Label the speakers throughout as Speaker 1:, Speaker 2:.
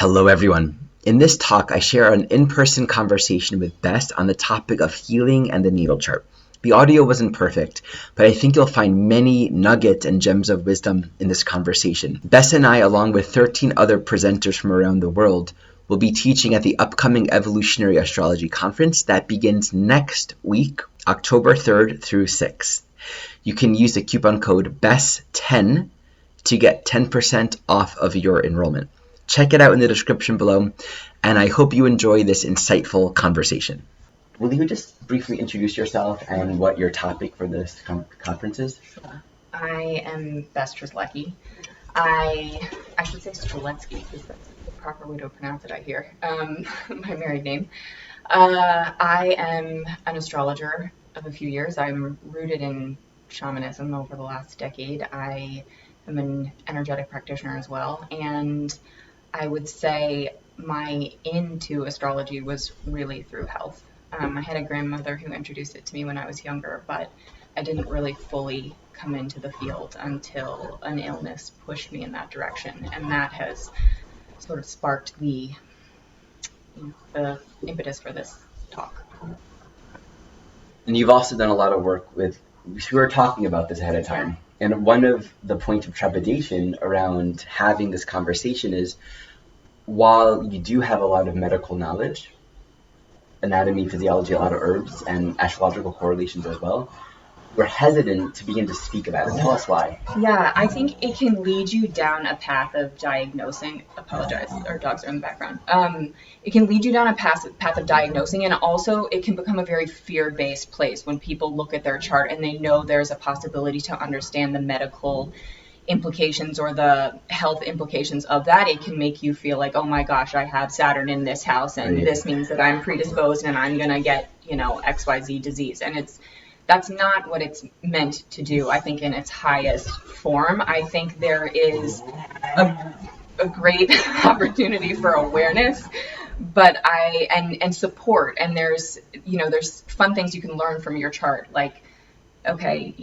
Speaker 1: Hello, everyone. In this talk, I share an in-person conversation with Bess on the topic of healing and the needle chart. The audio wasn't perfect, but I think you'll find many nuggets and gems of wisdom in this conversation. Bess and I, along with 13 other presenters from around the world, will be teaching at the upcoming Evolutionary Astrology Conference that begins next week, October 3rd through 6th. You can use the coupon code BESS10 to get 10% off of your enrollment. Check it out in the description below, and I hope you enjoy this insightful conversation. Will you just briefly introduce yourself and what your topic for this conference is?
Speaker 2: Sure. I am Bess. I should say Streletsky because that's the proper way to pronounce it, I hear. My married name. I am an astrologer of a few years. I'm rooted in shamanism over the last decade. I am an energetic practitioner as well, and I would say my into astrology was really through health. I had a grandmother who introduced it to me when I was younger, but I didn't really fully come into the field until an illness pushed me in that direction, and that has sort of sparked the impetus for this talk.
Speaker 1: And you've also done a lot of work with, we were talking about this ahead of time, and one of the points of trepidation around having this conversation is, while you do have a lot of medical knowledge, anatomy, physiology, a lot of herbs, and astrological correlations as well, we're hesitant to begin to speak about it. Tell us why.
Speaker 2: Yeah, I think it can lead you down a path of diagnosing. Apologize, our dogs are in the background. It can lead you down a path of diagnosing, and also it can become a very fear-based place when people look at their chart and they know there's a possibility to understand the medical implications or the health implications of that. It can make you feel like, oh my gosh, I have Saturn in this house, and this means that I'm predisposed and I'm gonna get, XYZ disease. And that's not what it's meant to do, I think, in its highest form. I think there is a great opportunity for awareness, but and support, and there's fun things you can learn from your chart, like, okay,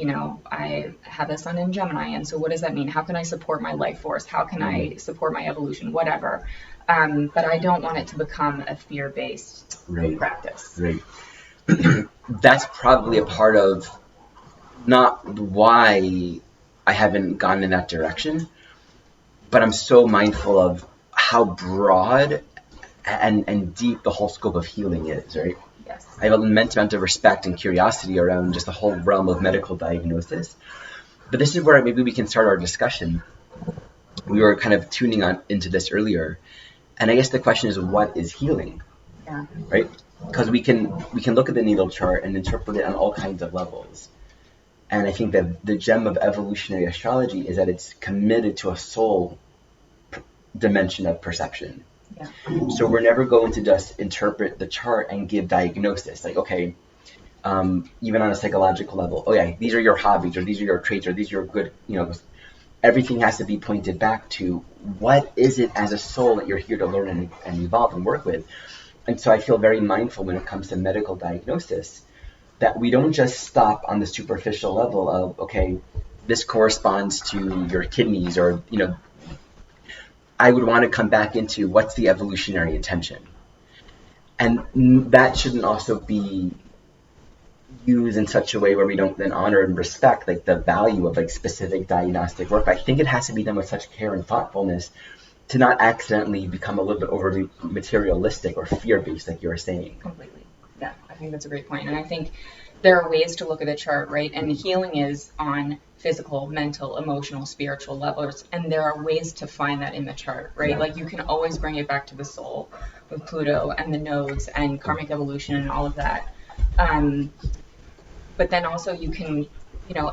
Speaker 2: I have a sun in Gemini, and so what does that mean? How can I support my life force? How can I support my evolution? Whatever. But I don't want it to become a fear-based practice.
Speaker 1: Right. That's probably a part of not why I haven't gone in that direction, but I'm so mindful of how broad and deep the whole scope of healing is, right?
Speaker 2: Yes.
Speaker 1: I have an immense amount of respect and curiosity around just the whole realm of medical diagnosis. But this is where maybe we can start our discussion. We were kind of tuning into this earlier, and I guess the question is, what is healing?
Speaker 2: Yeah.
Speaker 1: Right? Because we can look at the natal chart and interpret it on all kinds of levels. And I think that the gem of evolutionary astrology is that it's committed to a soul dimension of perception.
Speaker 2: Yeah.
Speaker 1: So we're never going to just interpret the chart and give diagnosis. Like, okay, even on a psychological level, oh yeah, these are your hobbies, or these are your traits, or these are your good, everything has to be pointed back to what is it as a soul that you're here to learn and evolve and work with. And so I feel very mindful when it comes to medical diagnosis that we don't just stop on the superficial level of, okay, this corresponds to your kidneys, or, I would want to come back into what's the evolutionary intention. And that shouldn't also be used in such a way where we don't then honor and respect like the value of like specific diagnostic work. But I think it has to be done with such care and thoughtfulness to not accidentally become a little bit overly materialistic or fear-based, like you were saying.
Speaker 2: Completely. Yeah, I think that's a great point. And I think there are ways to look at a chart, right? And healing is on physical, mental, emotional, spiritual levels. And there are ways to find that in the chart, right?
Speaker 1: Yeah.
Speaker 2: Like you can always bring it back to the soul with Pluto and the nodes and karmic evolution and all of that. But then also you can,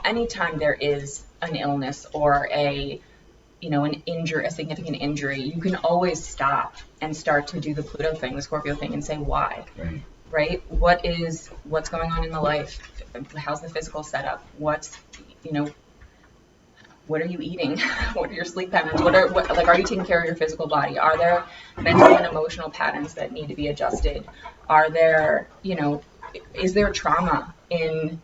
Speaker 2: anytime there is an illness or a significant injury, you can always stop and start to do the Pluto thing, the Scorpio thing, and say why, right? What's going on in the life? How's the physical setup? What are you eating? What are your sleep patterns? Are you taking care of your physical body? Are there mental and emotional patterns that need to be adjusted? Are there, is there trauma in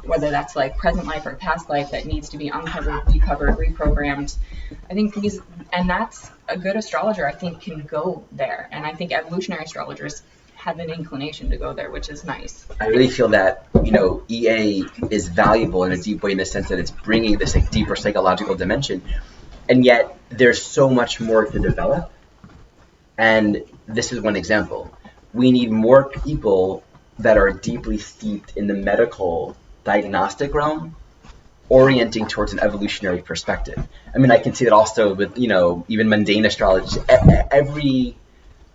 Speaker 2: whether that's like present life or past life that needs to be uncovered, recovered, reprogrammed. I think and that's a good astrologer, I think, can go there. And I think evolutionary astrologers have an inclination to go there, which is nice.
Speaker 1: I really feel that, EA is valuable in a deep way in the sense that it's bringing this like deeper psychological dimension. And yet there's so much more to develop. And this is one example. We need more people that are deeply steeped in the medical diagnostic realm, orienting towards an evolutionary perspective. I mean, I can see that also with, even mundane astrology. Every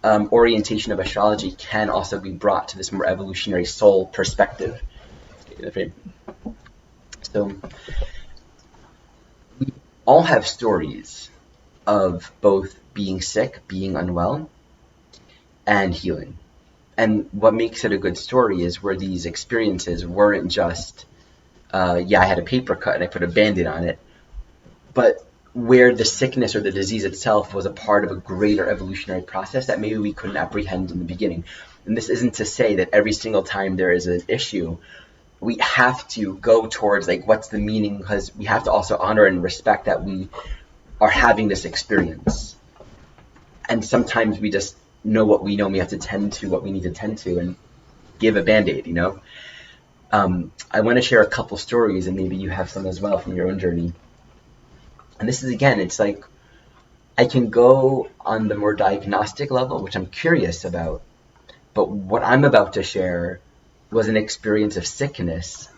Speaker 1: orientation of astrology can also be brought to this more evolutionary soul perspective. So we all have stories of both being sick, being unwell, and healing. And what makes it a good story is where these experiences weren't just, I had a paper cut and I put a Band-Aid on it, but where the sickness or the disease itself was a part of a greater evolutionary process that maybe we couldn't apprehend in the beginning. And this isn't to say that every single time there is an issue, we have to go towards like, what's the meaning? Because we have to also honor and respect that we are having this experience. And sometimes we just know what we know, and we have to tend to what we need to tend to and give a Band-Aid, I want to share a couple stories, and maybe you have some as well from your own journey. And this is, again, it's like I can go on the more diagnostic level, which I'm curious about, but what I'm about to share was an experience of sickness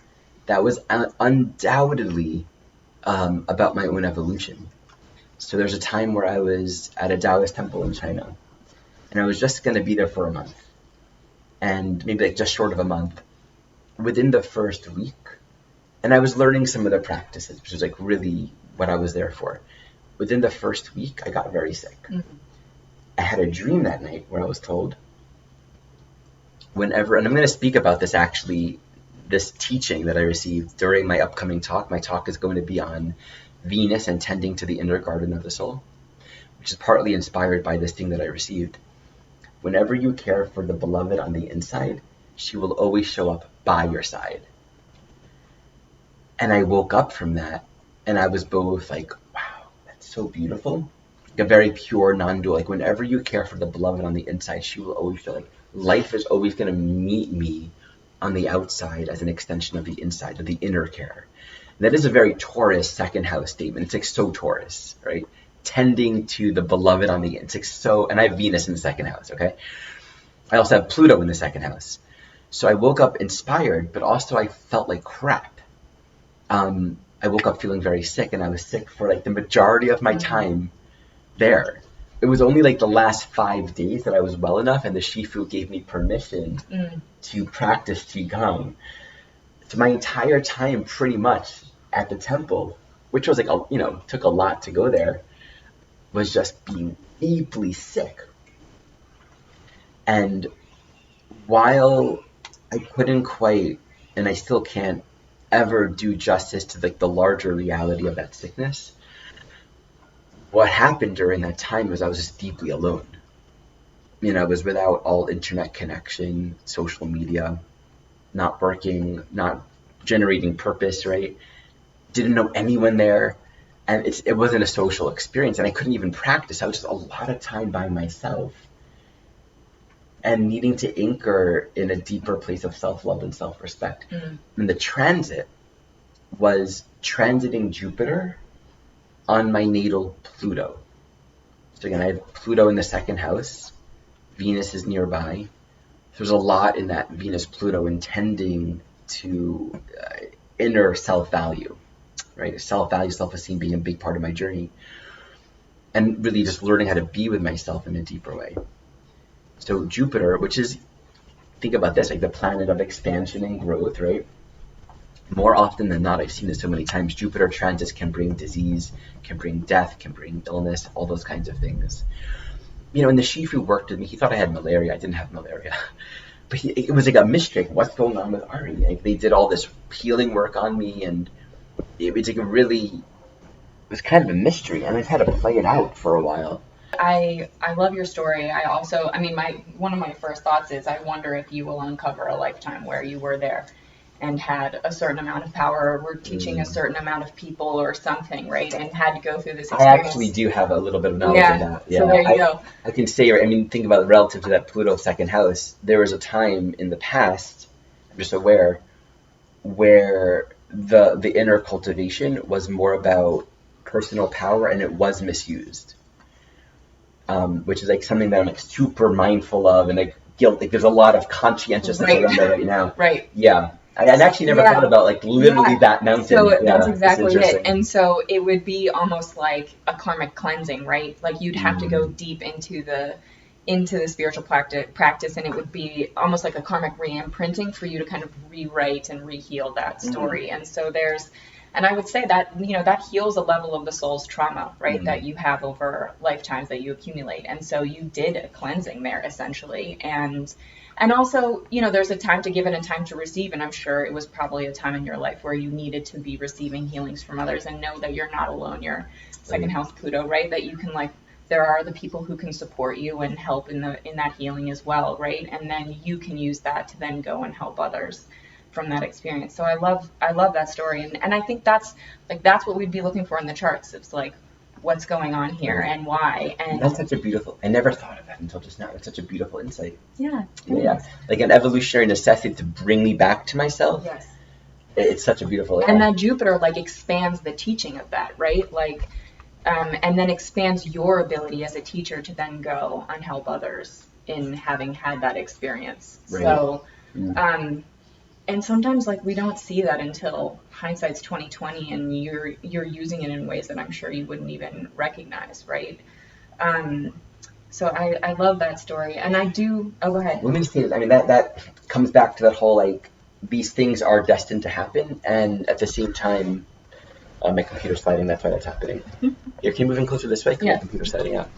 Speaker 1: that was undoubtedly about my own evolution. So there's a time where I was at a Taoist temple in China, and I was just going to be there for a month, and maybe like just short of a month. Within the first week, and I was learning some of the practices, which is like really what I was there for. Within the first week, I got very sick. Mm-hmm. I had a dream that night where I was told, whenever, and I'm going to speak about this actually, this teaching that I received during my upcoming talk. My talk is going to be on Venus and tending to the inner garden of the soul, which is partly inspired by this thing that I received. Whenever you care for the beloved on the inside, she will always show up by your side. And I woke up from that, and I was both like, wow, that's so beautiful. Like a very pure, non-dual, like whenever you care for the beloved on the inside, she will always feel like life is always going to meet me on the outside as an extension of the inside, of the inner care. And that is a very Taurus second house statement. It's like so Taurus, right? Tending to the beloved on the inside. It's like so, and I have Venus in the second house, okay? I also have Pluto in the second house. So I woke up inspired, but also I felt like crap. I woke up feeling very sick, and I was sick for like the majority of my time there. It was only like the last 5 days that I was well enough, and the Shifu gave me permission to practice Qigong. So my entire time pretty much at the temple, which was like, took a lot to go there, was just being deeply sick. And while I couldn't quite, and I still can't ever do justice to like the larger reality of that sickness, what happened during that time was I was just deeply alone. I was without all internet connection, social media, not working, not generating purpose, right? Didn't know anyone there. And it wasn't a social experience, and I couldn't even practice. I was just a lot of time by myself and needing to anchor in a deeper place of self-love and self-respect. And the transit was transiting Jupiter on my natal Pluto. So again, I have Pluto in the second house. Venus is nearby. There's a lot in that Venus-Pluto intending to inner self-value, right? Self-value, self-esteem being a big part of my journey. And really just learning how to be with myself in a deeper way. So Jupiter, which is, think about this, like the planet of expansion and growth, right? More often than not, I've seen this so many times, Jupiter transits can bring disease, can bring death, can bring illness, all those kinds of things. And the Shifu worked with me. He thought I had malaria. I didn't have malaria. But it was like a mystery. What's going on with Ari? Like they did all this healing work on me, and it was like it was kind of a mystery, and I had to play it out for a while.
Speaker 2: I love your story. One of my first thoughts is I wonder if you will uncover a lifetime where you were there. and had a certain amount of power, or were teaching a certain amount of people or something, right? And had to go through this
Speaker 1: I actually
Speaker 2: experience.
Speaker 1: do have a little bit of knowledge of
Speaker 2: Yeah.
Speaker 1: that.
Speaker 2: So
Speaker 1: Yeah,
Speaker 2: there you go.
Speaker 1: I can say, I mean, think about relative to that Pluto second house. There was a time in the past, I'm just aware, where the inner cultivation was more about personal power and it was misused, which is like something that I'm like super mindful of and like guilt. Like there's a lot of conscientiousness
Speaker 2: Right.
Speaker 1: around that right now.
Speaker 2: Right.
Speaker 1: Yeah, I actually never thought
Speaker 2: Yeah.
Speaker 1: about like literally
Speaker 2: Yeah.
Speaker 1: that
Speaker 2: So
Speaker 1: mountain.
Speaker 2: that's
Speaker 1: Yeah, it's
Speaker 2: exactly it.
Speaker 1: interesting.
Speaker 2: And so it would be almost like a karmic cleansing, right? Like you'd have to go
Speaker 1: Mm,
Speaker 2: deep into the spiritual practice, and it would be almost like a karmic re-imprinting for you to kind of rewrite and reheal that story. And so and I would say that, that heals a level of the soul's trauma, right?
Speaker 1: mm,
Speaker 2: That you have over lifetimes that you accumulate. And so you did a cleansing there essentially. And also, there's a time to give and a time to receive. And I'm sure it was probably a time in your life where you needed to be receiving healings from others and know that you're not alone. You're second
Speaker 1: right.
Speaker 2: house Pluto, right? That you can there are the people who can support you and help in that healing as well, right? And then you can use that to then go and help others from that experience. So I love that story. And I think that's what we'd be looking for in the charts. It's like, what's going on here
Speaker 1: Right.
Speaker 2: and why.
Speaker 1: That's
Speaker 2: And
Speaker 1: such a beautiful. I never thought of that until just now. It's such a beautiful insight.
Speaker 2: yeah,
Speaker 1: Yeah, like an evolutionary necessity to bring me back to myself.
Speaker 2: yes.
Speaker 1: It's such a beautiful.
Speaker 2: And
Speaker 1: Yeah.
Speaker 2: that Jupiter expands the teaching of that, right? And then expands your ability as a teacher to then go and help others in having had that experience.
Speaker 1: Right.
Speaker 2: So,
Speaker 1: Mm.
Speaker 2: and sometimes we don't see that until hindsight's 2020, and you're using it in ways that I'm sure you wouldn't even recognize, right? So I love that story, and I do. Oh, go ahead.
Speaker 1: Let me say this. I mean, that comes back to that whole like these things are destined to happen, and at the same time, my computer's sliding. That's why that's happening. Here, can you move in closer this way? 'Cause my
Speaker 2: Yeah.
Speaker 1: computer's sliding out.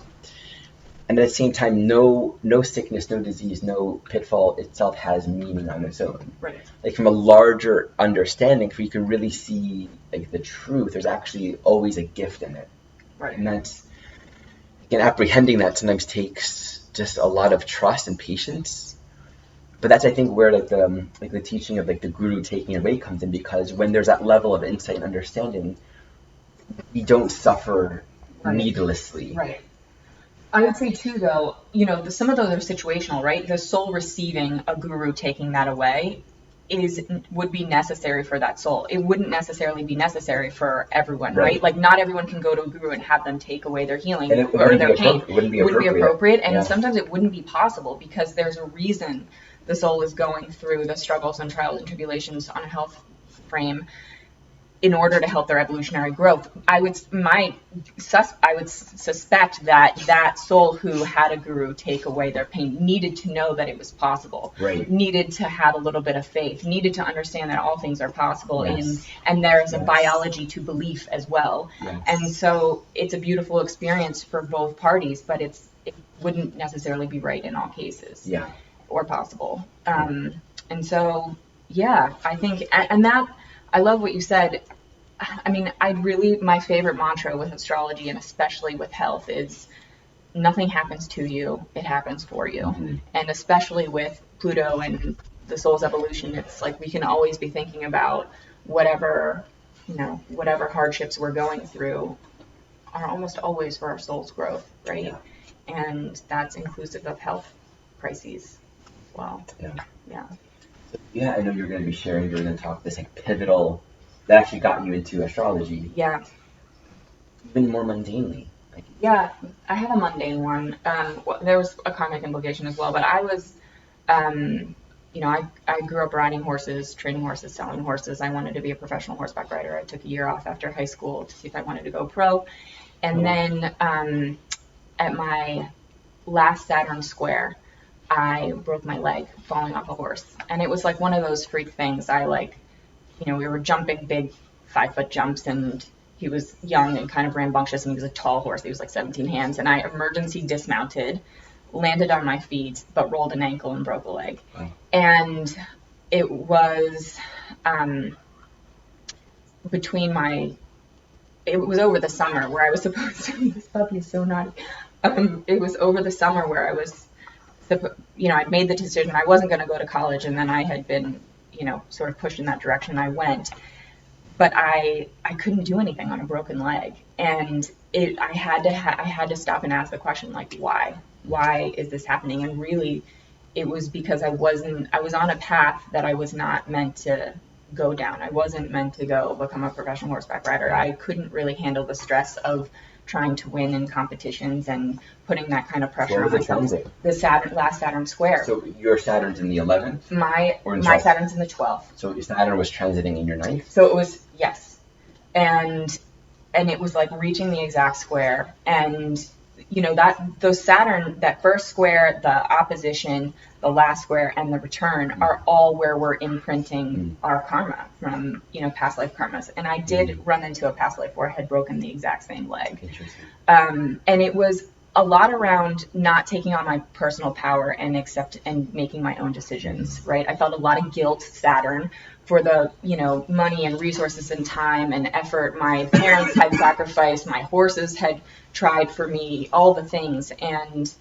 Speaker 1: And at the same time, no sickness, no disease, no pitfall itself has meaning on its own.
Speaker 2: Right.
Speaker 1: Like from a larger understanding, where you can really see like the truth. There's actually always a gift in it,
Speaker 2: Right.
Speaker 1: and that's again apprehending that sometimes takes just a lot of trust and patience. But that's I think where the teaching of like the guru taking it away comes in, because when there's that level of insight and understanding, we don't suffer
Speaker 2: Right.
Speaker 1: needlessly.
Speaker 2: Right. I would say too, though, some of those are situational, right? The soul receiving a guru taking that away would be necessary for that soul. It wouldn't necessarily be necessary for everyone, right?
Speaker 1: Right.
Speaker 2: Not everyone can go to a guru and have them take away their healing
Speaker 1: And it
Speaker 2: or
Speaker 1: wouldn't
Speaker 2: their
Speaker 1: be
Speaker 2: pain.
Speaker 1: it wouldn't be
Speaker 2: It wouldn't be
Speaker 1: appropriate.
Speaker 2: appropriate, and
Speaker 1: Yeah.
Speaker 2: sometimes it wouldn't be possible because there's a reason the soul is going through the struggles and trials and tribulations on a health frame in order to help their evolutionary growth. I would suspect that soul who had a guru take away their pain needed to know that it was possible.
Speaker 1: Right.
Speaker 2: Needed to have a little bit of faith. Needed to understand that all things are possible,
Speaker 1: Yes.
Speaker 2: and there is a
Speaker 1: Yes.
Speaker 2: biology to belief as well.
Speaker 1: Yes.
Speaker 2: And so it's a beautiful experience for both parties, but it wouldn't necessarily be right in all cases.
Speaker 1: Yeah.
Speaker 2: Or possible. And so, yeah, I think, and that, I love what you said. I mean, my favorite mantra with astrology and especially with health is nothing happens to you, it happens for you.
Speaker 1: Mm-hmm.
Speaker 2: And especially with Pluto and the soul's evolution, it's like we can always be thinking about whatever hardships we're going through are almost always for our soul's growth, right?
Speaker 1: Yeah.
Speaker 2: And that's inclusive of health crises as well.
Speaker 1: Yeah.
Speaker 2: Yeah.
Speaker 1: Yeah, I know you're going to be sharing during the talk this like pivotal that actually got you into astrology,
Speaker 2: Yeah.
Speaker 1: even more mundanely. Like,
Speaker 2: Yeah, I have a mundane one. There was a karmic implication as well, but I was, I grew up riding horses, training horses, selling horses. I wanted to be a professional horseback rider. I took a year off after high school to see if I wanted to go pro. And then at my last Saturn square, I broke my leg falling off a horse. And it was like one of those freak things. We were jumping big 5-foot jumps, and he was young and kind of rambunctious, and he was a tall horse. He was like 17 hands, and I emergency dismounted, landed on my feet, but rolled an ankle and broke a leg.
Speaker 1: Wow.
Speaker 2: And it was it was over the summer where I was supposed to, this puppy is so naughty. It was over the summer where I was, I'd made the decision I wasn't going to go to college, and then I had been sort of pushed in that direction, I went. But I couldn't do anything on a broken leg, and I had to stop and ask the question, like, why is this happening? And really, it was because I was on a path that I was not meant to go down. I wasn't meant to go become a professional horseback rider. I couldn't really handle the stress of trying to win in competitions and putting that kind of pressure on myself. The last Saturn square.
Speaker 1: So your Saturn's in the 11th?
Speaker 2: My Saturn's in the 12th.
Speaker 1: So your Saturn was transiting in your 9th?
Speaker 2: So it was, yes. And it was like reaching the exact square. And, those Saturn, that first square, the opposition, the last square, and the return are all where we're imprinting our karma from, past life karmas. And I did run into a past life where I had broken the exact same leg.
Speaker 1: Interesting.
Speaker 2: And it was a lot around not taking on my personal power and making my own decisions, right? I felt a lot of guilt, Saturn, for the, money and resources and time and effort my parents had sacrificed, my horses had tried for me, all the things. And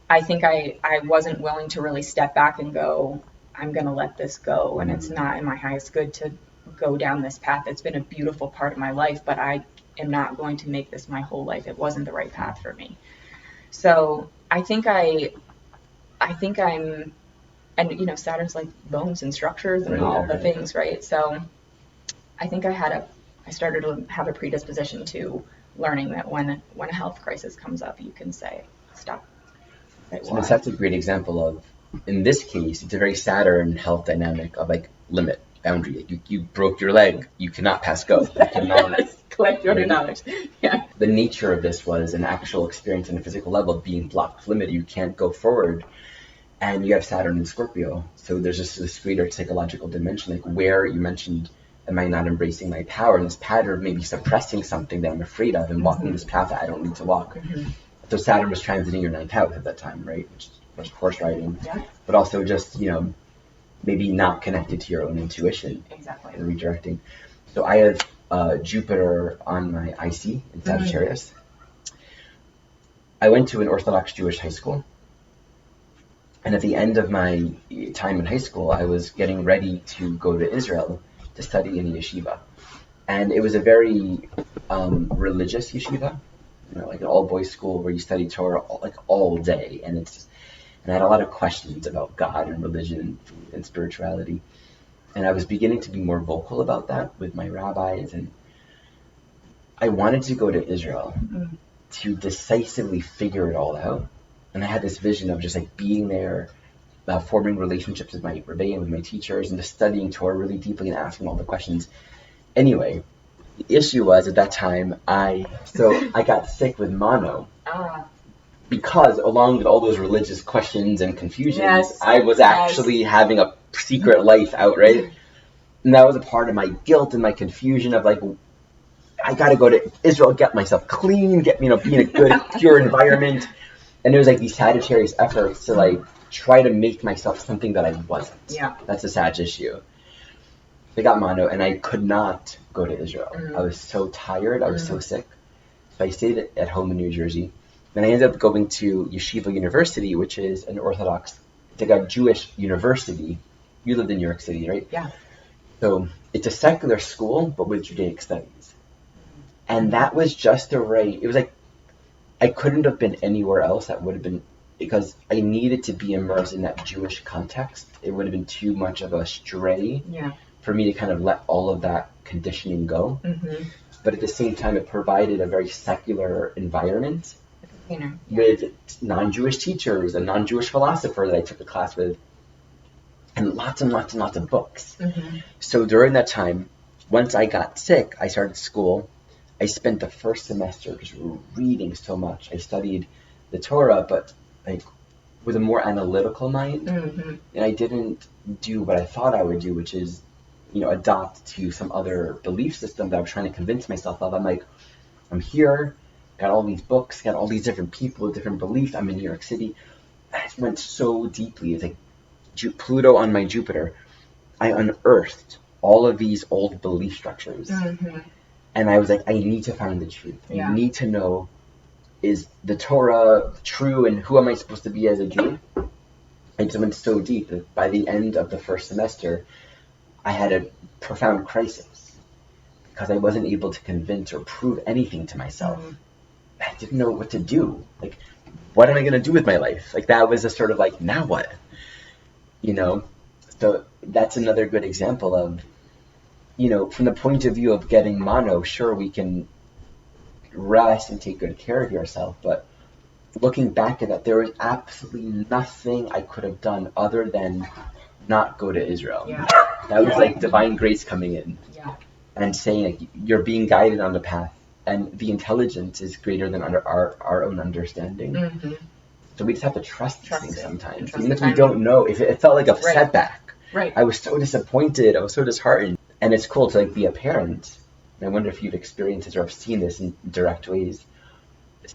Speaker 2: I think I wasn't willing to really step back and go, I'm going to let this go. And it's not in my highest good to go down this path. It's been a beautiful part of my life, but I am not going to make this my whole life. It wasn't the right path for me. So I think I'm, and Saturn's like bones and structures and all the things, right? So I think I started to have a predisposition to learning that when a health crisis comes up, you can say, stop.
Speaker 1: So that's a great example of, in this case, it's a very Saturn health dynamic of like limit, boundary. You broke your leg, you cannot pass go. You cannot
Speaker 2: collect your knowledge. Yeah.
Speaker 1: The nature of this was an actual experience on a physical level being blocked, limited. You can't go forward. And you have Saturn in Scorpio. So there's just this greater psychological dimension, like where you mentioned, am I not embracing my power? And this pattern of maybe suppressing something that I'm afraid of and walking this path that I don't need to walk. So Saturn was transiting your 9th house at that time, right? Which was horse riding.
Speaker 2: Yeah.
Speaker 1: But also just, maybe not connected to your own intuition.
Speaker 2: Exactly.
Speaker 1: And redirecting. So I have Jupiter on my IC in Sagittarius. I went to an Orthodox Jewish high school. And at the end of my time in high school, I was getting ready to go to Israel to study in a yeshiva. And it was a very religious yeshiva, like an all-boys school where you study Torah all day. And I had a lot of questions about God and religion and spirituality. And I was beginning to be more vocal about that with my rabbis. And I wanted to go to Israel to decisively figure it all out. And I had this vision of just like being there, forming relationships with my rebbeim, with my teachers, and just studying Torah really deeply and asking all the questions. Anyway, the issue was at that time, I got sick with mono. Because along with all those religious questions and confusions, I was actually having a secret life out, right? And that was a part of my guilt and my confusion of like, I got to go to Israel, get myself clean, be in a good, pure environment. And there was like these Sagittarius efforts to like try to make myself something that I wasn't.
Speaker 2: Yeah.
Speaker 1: That's a Sag issue. I got mono and I could not go to Israel. I was so tired. I was so sick. So I stayed at home in New Jersey. Then I ended up going to Yeshiva University, which is an Orthodox, it's like a Jewish university. You lived in New York City, right?
Speaker 2: Yeah.
Speaker 1: So it's a secular school, but with Judaic studies. And that was just the right, it was like, I couldn't have been anywhere else that would have been, because I needed to be immersed in that Jewish context. It would have been too much of a stray for me to kind of let all of that conditioning go. But at the same time, it provided a very secular environment with non-Jewish teachers, a non-Jewish philosopher that I took a class with, and lots and lots and lots of books. So during that time, once I got sick, I started school. I spent the first semester just reading so much. I studied the Torah, but like with a more analytical mind. And I didn't do what I thought I would do, which is, adopt to some other belief system that I was trying to convince myself of. I'm like, I'm here, got all these books, got all these different people with different beliefs. I'm in New York City. I went so deeply. It's like Pluto on my Jupiter. I unearthed all of these old belief structures. And I was like, I need to find the truth. I need to know, is the Torah true and who am I supposed to be as a Jew? I just went so deep that by the end of the first semester, I had a profound crisis because I wasn't able to convince or prove anything to myself. I didn't know what to do. Like, what am I going to do with my life? Like, that was a sort of like, now what? You know? So that's another good example of, you know, from the point of view of getting mono, sure, we can rest and take good care of yourself, but looking back at that, there was absolutely nothing I could have done other than not go to Israel.
Speaker 2: Yeah.
Speaker 1: That was like divine grace coming in and saying, like, you're being guided on the path, and the intelligence is greater than our own understanding. So we just have to trust things sometimes. Even if we don't know, if it felt like a setback.
Speaker 2: Right.
Speaker 1: I was so disappointed. I was so disheartened. And it's cool to like be a parent. And I wonder if you've experienced this or have seen this in direct ways.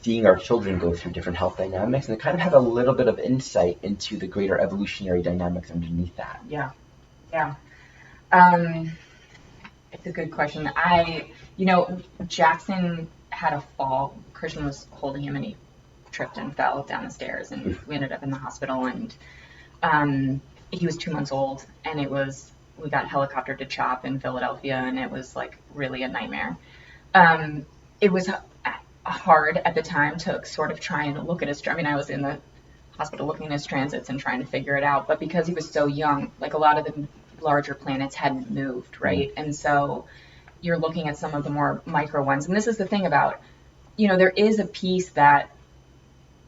Speaker 1: Seeing our children go through different health dynamics and kind of have a little bit of insight into the greater evolutionary dynamics underneath that.
Speaker 2: Yeah. It's a good question. Jackson had a fall. Christian was holding him and he tripped and fell down the stairs, and we ended up in the hospital, and he was 2 months old, and we got helicoptered to CHOP in Philadelphia, and it was like really a nightmare. It was hard at the time to sort of try and look at his, I mean, I was in the hospital looking at his transits and trying to figure it out, but because he was so young, like a lot of the larger planets hadn't moved, right? And so you're looking at some of the more micro ones, and this is the thing about, there is a piece that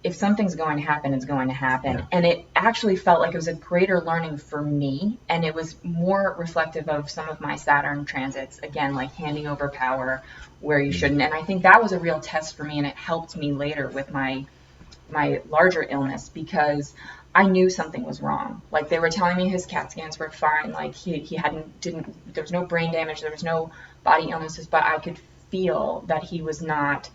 Speaker 2: if something's going to happen, it's going to happen. Yeah. And it actually felt like it was a greater learning for me. And it was more reflective of some of my Saturn transits, again, like handing over power where you shouldn't. And I think that was a real test for me. And it helped me later with my larger illness, because I knew something was wrong. Like, they were telling me his CAT scans were fine. Like there was no brain damage. There was no body illnesses, but I could feel that he was not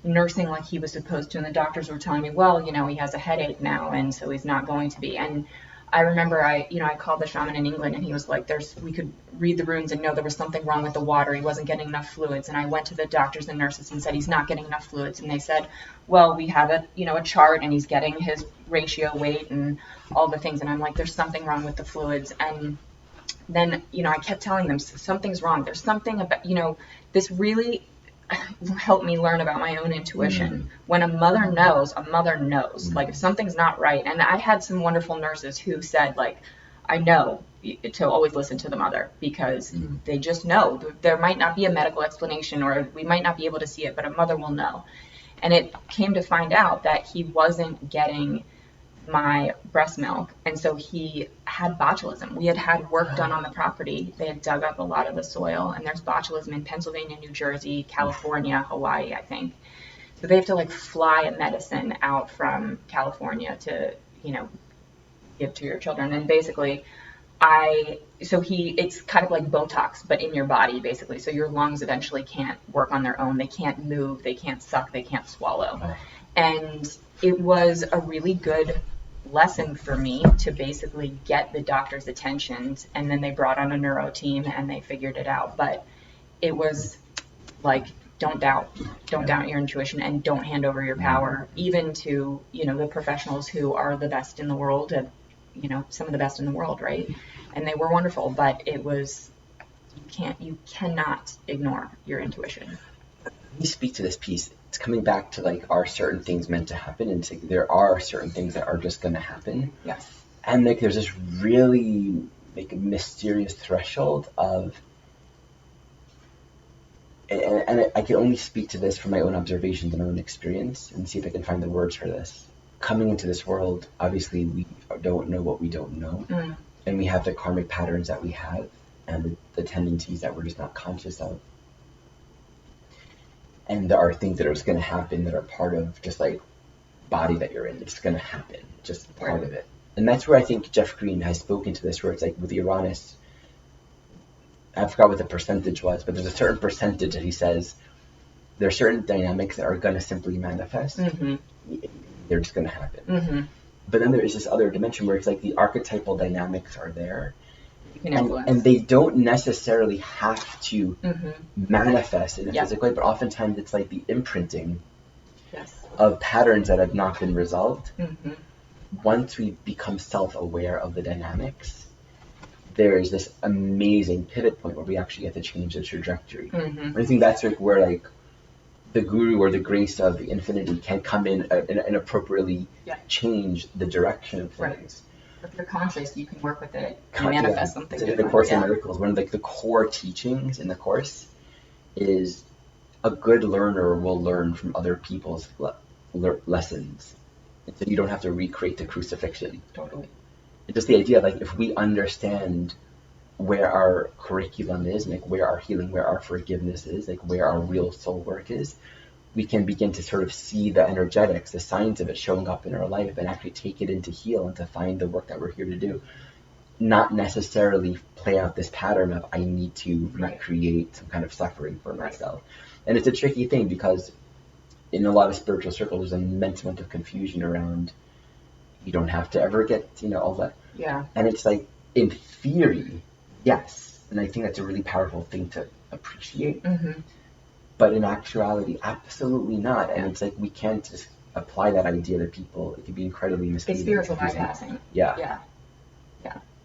Speaker 2: nursing like he was supposed to, and the doctors were telling me, well, he has a headache now, and so he's not going to be. And I remember I called the shaman in England, and he was like, we could read the runes and know there was something wrong with the water. He wasn't getting enough fluids. And I went to the doctors and nurses and said, he's not getting enough fluids. And they said, well, we have a chart, and he's getting his ratio weight and all the things. And I'm like, there's something wrong with the fluids. And then, I kept telling them, something's wrong. There's something about, this really helped me learn about my own intuition. When a mother knows. Like, if something's not right. And I had some wonderful nurses who said, like, I know to always listen to the mother, because they just know. There might not be a medical explanation, or we might not be able to see it, but a mother will know. And it came to find out that he wasn't getting my breast milk, and so he had botulism. We had work done on the property. They had dug up a lot of the soil, and there's botulism in Pennsylvania, New Jersey, California, Hawaii, I think. So they have to fly a medicine out from California to give to your children. And basically it's kind of like Botox, but in your body, basically. So your lungs eventually can't work on their own. They can't move, they can't suck, they can't swallow. And it was a really good lesson for me to basically get the doctor's attention, and then they brought on a neuro team and they figured it out. But it was like, don't doubt your intuition, and don't hand over your power, even to the professionals who are the best in the world, some of the best in the world, right? And they were wonderful, but it was, you cannot ignore your intuition.
Speaker 1: You speak to this piece. It's coming back to are certain things meant to happen, and there are certain things that are just going to happen.
Speaker 2: Yes.
Speaker 1: And there's this really mysterious threshold of, and I can only speak to this from my own observations and my own experience, and see if I can find the words for this. Coming into this world, obviously we don't know what we don't know, and we have the karmic patterns that we have, and the tendencies that we're just not conscious of. And there are things that are just going to happen that are part of just body that you're in. It's going to happen, just part of it. And that's where I think Jeff Green has spoken to this, where it's with Uranus, I forgot what the percentage was, but there's a certain percentage that he says there are certain dynamics that are going to simply manifest. They're just going to happen. But then there is this other dimension where it's the archetypal dynamics are there. And they don't necessarily have to manifest in a physical way, but oftentimes it's the imprinting of patterns that have not been resolved. Once we become self-aware of the dynamics, there's this amazing pivot point where we actually get to change the trajectory.
Speaker 2: Mm-hmm.
Speaker 1: I think that's like where like the guru or the grace of the infinity can come in and appropriately change the direction of things.
Speaker 2: If you're conscious, you can work with it and manifest something different.
Speaker 1: The Course in Miracles, one of like the core teachings in the Course is a good learner will learn from other people's lessons. And so you don't have to recreate the crucifixion.
Speaker 2: Totally.
Speaker 1: It's just the idea like if we understand where our curriculum is, like where our healing, where our forgiveness is, like where our real soul work is, we can begin to sort of see the energetics, the signs of it showing up in our life and actually take it into heal and to find the work that we're here to do. Not necessarily play out this pattern of I need to recreate some kind of suffering for myself. And it's a tricky thing because in a lot of spiritual circles, there's an immense amount of confusion around you don't have to ever get, all that.
Speaker 2: Yeah.
Speaker 1: And it's like, in theory, yes. And I think that's a really powerful thing to appreciate.
Speaker 2: Mm-hmm.
Speaker 1: But in actuality, absolutely not. And it's like, we can't just apply that idea to people. It can be incredibly misleading.
Speaker 2: It's spiritual bypassing.
Speaker 1: Yeah.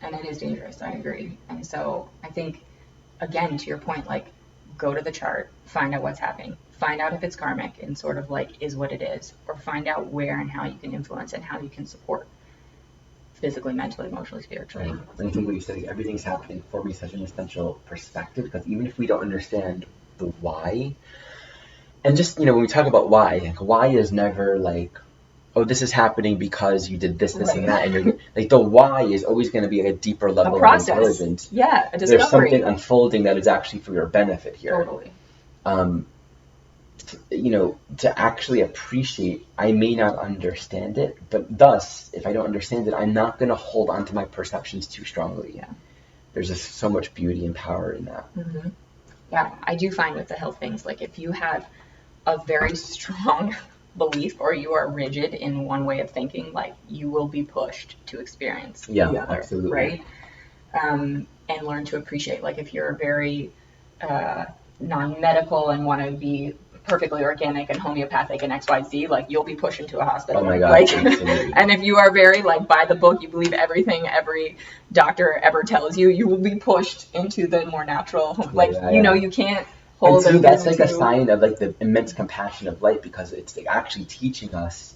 Speaker 2: And it is dangerous. I agree. And so I think, again, to your point, like, go to the chart, find out what's happening, find out if it's karmic and sort of like is what it is, or find out where and how you can influence and how you can support physically, mentally, emotionally, spiritually.
Speaker 1: And I think what you said, like, everything's happening for me, such an essential perspective, because even if we don't understand the why, and just, when we talk about why, like, why is never like, oh, this is happening because you did this, and that, and you're like, the why is always going to be like a deeper level of intelligence.
Speaker 2: Yeah, a discovery.
Speaker 1: There's something unfolding that is actually for your benefit here.
Speaker 2: Totally.
Speaker 1: To actually appreciate, I may not understand it, but thus, if I don't understand it, I'm not going to hold on to my perceptions too strongly.
Speaker 2: Yeah.
Speaker 1: There's just so much beauty and power in that.
Speaker 2: Mm-hmm. Yeah, I do find with the health things, like if you have a very strong belief or you are rigid in one way of thinking, like you will be pushed to experience the other,
Speaker 1: absolutely.
Speaker 2: Right? And learn to appreciate, like if you're very non-medical and want to be perfectly organic and homeopathic and XYZ, like you'll be pushed into a hospital.
Speaker 1: Oh my God,
Speaker 2: like,
Speaker 1: absolutely.
Speaker 2: And if you are very like by the book, you believe everything every doctor ever tells you, you will be pushed into the more natural, you can't hold.
Speaker 1: And that's like a sign of like the immense compassion of light, because it's like actually teaching us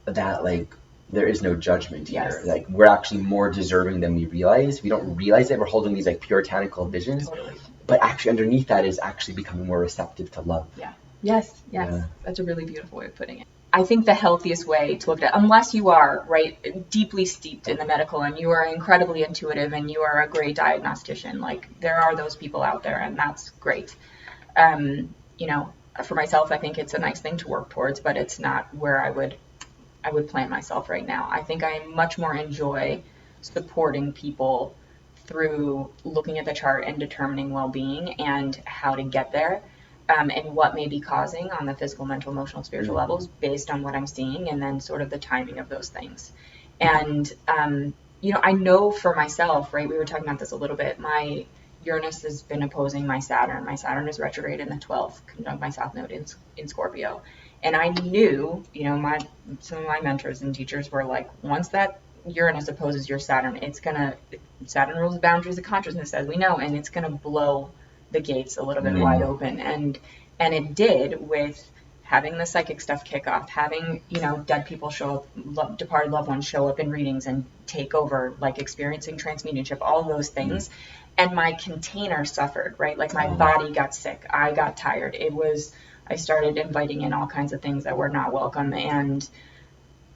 Speaker 1: that like there is no judgment here.
Speaker 2: Yes.
Speaker 1: Like we're actually more deserving than we realize. We don't realize it. We're holding these like puritanical visions,
Speaker 2: Totally.
Speaker 1: But actually underneath that is actually becoming more receptive to love.
Speaker 2: Yeah. Yes. Yeah. That's a really beautiful way of putting it. I think the healthiest way to look at it, unless you are deeply steeped in the medical and you are incredibly intuitive and you are a great diagnostician, like there are those people out there and that's great. For myself, I think it's a nice thing to work towards, but it's not where I would plant myself right now. I think I much more enjoy supporting people through looking at the chart and determining well-being and how to get there. And what may be causing on the physical, mental, emotional, spiritual levels based on what I'm seeing and then sort of the timing of those things. And, I know for myself, right, we were talking about this a little bit, my Uranus has been opposing my Saturn. My Saturn is retrograde in the 12th, conjunct my South Node in Scorpio. And I knew, some of my mentors and teachers were like, once that Uranus opposes your Saturn, Saturn rules the boundaries of consciousness, as we know, and it's going to blow the gates a little bit wide open, and it did with having the psychic stuff kick off, having dead people show up, departed loved ones show up in readings and take over, like experiencing transmediumship, all those things, and my container suffered, right? Like my body got sick, I got tired. I started inviting in all kinds of things that were not welcome, and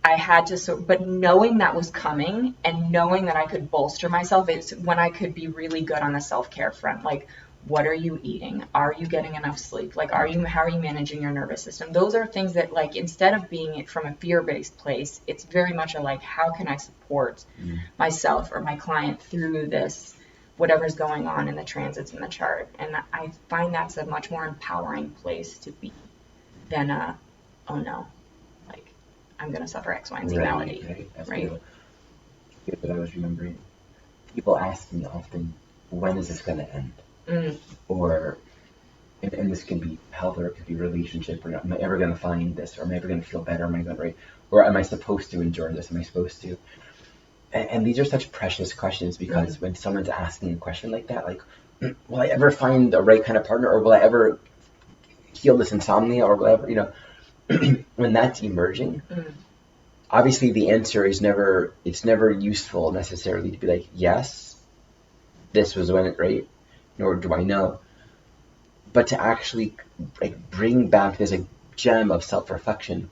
Speaker 2: I had to but knowing that was coming and knowing that I could bolster myself, it's when I could be really good on the self-care front, like. What are you eating? Are you getting enough sleep? Like, how are you managing your nervous system? Those are things that, like, instead of being it from a fear-based place, it's very much a, like, how can I support myself or my client through this, whatever's going on in the transits in the chart. And I find that's a much more empowering place to be than oh no, like, I'm going to suffer X, Y, and Z malady. Right?
Speaker 1: But I was remembering, people ask me often, when is this going to end? Or, and this can be health or it could be relationship, or am I ever going to find this, or am I ever going to feel better, am I going to, right? Or am I supposed to endure this, am I supposed to? and these are such precious questions, because when someone's asking a question like that, like, will I ever find the right kind of partner, or will I ever heal this insomnia, or will I ever, when that's emerging, obviously the answer is never, it's never useful necessarily to be like, yes, this was when it right, nor do I know. But to actually like bring back, there's a gem of self-reflection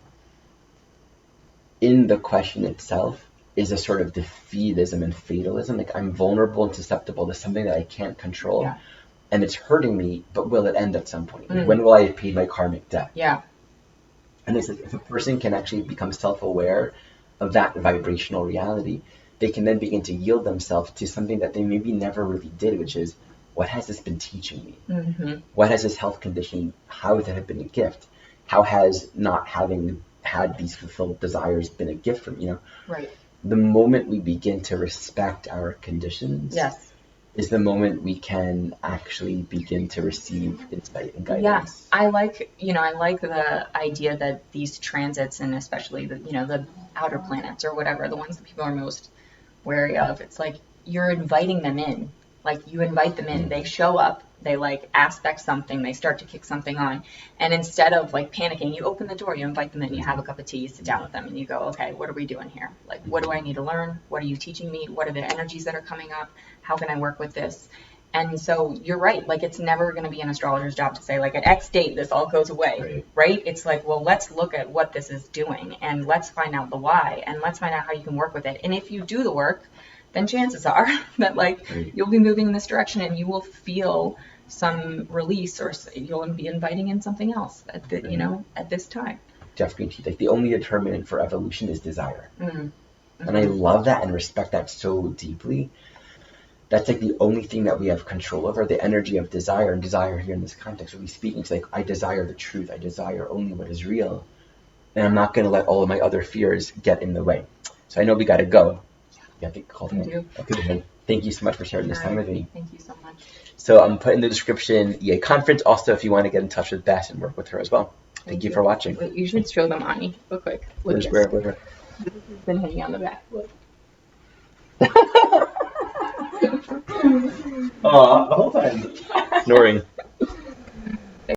Speaker 1: in the question itself, is a sort of defeatism and fatalism. Like, I'm vulnerable and susceptible to something that I can't control, and it's hurting me, but will it end at some point? When will I have paid my karmic debt?
Speaker 2: Yeah.
Speaker 1: And it's like, if a person can actually become self-aware of that vibrational reality, they can then begin to yield themselves to something that they maybe never really did, which is, what has this been teaching me? What has this health condition, how has it been a gift? How has not having had these fulfilled desires been a gift for me?
Speaker 2: Right.
Speaker 1: The moment we begin to respect our conditions, is the moment we can actually begin to receive insight and guidance.
Speaker 2: Yeah, I like the idea that these transits, and especially the outer planets or whatever, the ones that people are most wary of, it's like you're inviting them in. Like, you invite them in, they show up, they like aspect something, they start to kick something on, and instead of like panicking, you open the door, you invite them in, you have a cup of tea, you sit down with them, and you go, okay, what are we doing here? Like, what do I need to learn? What are you teaching me? What are the energies that are coming up? How can I work with this? And so you're right, like, it's never going to be an astrologer's job to say, like, at X date, this all goes away, right? It's like, well, let's look at what this is doing, and let's find out the why, and let's find out how you can work with it. And if you do the work, then chances are that, like, you'll be moving in this direction, and you will feel some release, or you'll be inviting in something else at at this time.
Speaker 1: Jeff Green, like, the only determinant for evolution is desire. And I love that and respect that so deeply. That's like the only thing that we have control over, the energy of desire. And desire here in this context, really speaking, it's like, I desire the truth. I desire only what is real. And I'm not going to let all of my other fears get in the way. So I know we got to go. Yeah, I think call them. Okay, then. Thank you so much for sharing this time with me.
Speaker 2: Thank you so much.
Speaker 1: So I'm putting in the description EA conference. Also, if you want to get in touch with Bess and work with her as well. Thank you for watching.
Speaker 2: Wait, you should show them Ani real quick. Look,
Speaker 1: where?
Speaker 2: This has been hanging on the back. Look.
Speaker 1: Oh, the whole time. Snoring.